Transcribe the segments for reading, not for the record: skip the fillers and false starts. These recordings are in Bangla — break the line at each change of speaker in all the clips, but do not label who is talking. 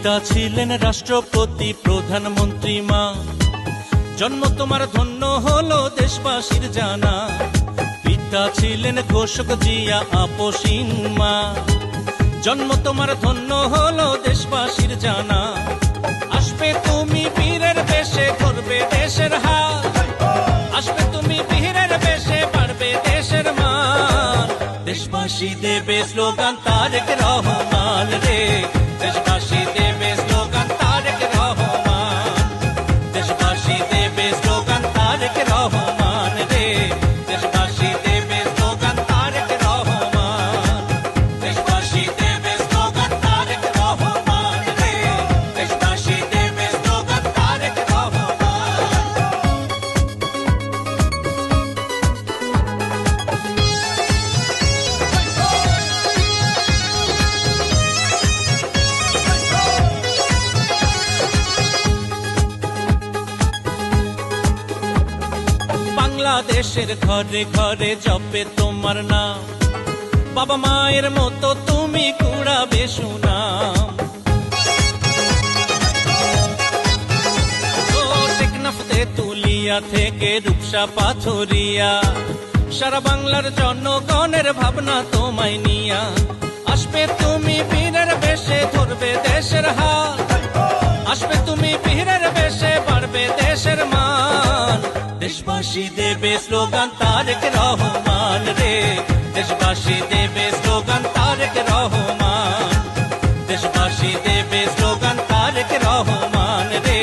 পিতা ছিলেন রাষ্ট্রপতি প্রধানমন্ত্রী মা, জন্ম তোমার ধন্য হলো দেশবাসীর জানা। পিতা ছিলেন ঘোষক জিয়া আপসীন মা, জন্ম তোমার ধন্য হলো দেশবাসীর জানা। আসবে তুমি বীরের বেশে করবে দেশের হাল, আসবে তুমি বীরের বেশে পারবে দেশের মান। দেশবাসী দেবে স্লোগান তারেক রহমান রে, দেশবাসী দেবে স্লোগান তারেক রহমান, দেশবাসী দেবে স্লোগান তারেক রহমান রে, দেশবাসী দেবে স্লোগান তারেক রহমান, দেশবাসী দেবে স্লোগান তারেক রহমান রে, দেশবাসী দেবে স্লোগান তারেক রহমান। বাংলাদেশের ঘরে ঘরে জপে তোমার নাম, বাবা মায়ের মতো তুমি কুড়াবে সুনাম। ও টেকনাফ তেতুলিয়া থেকে রূপসা পাথরিয়া, সারা বাংলার জনগণের ভাবনা তোমায় নিয়া। আসবে তুমি বীরের বেশে ধরবে দেশের হাল, আসবে তুমি বীরের বেশে পারবে দেশের মান। দেশবাসী দেবে স্লোগান তারেক রহমান রে, দেশবাসী দেবে স্লোগান তারেক রহমান, দেশবাসী দেবে স্লোগান তারেক রহমান রে,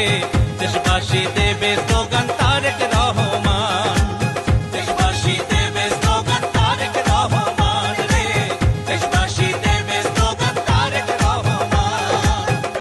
দেশবাসী দেবে স্লোগান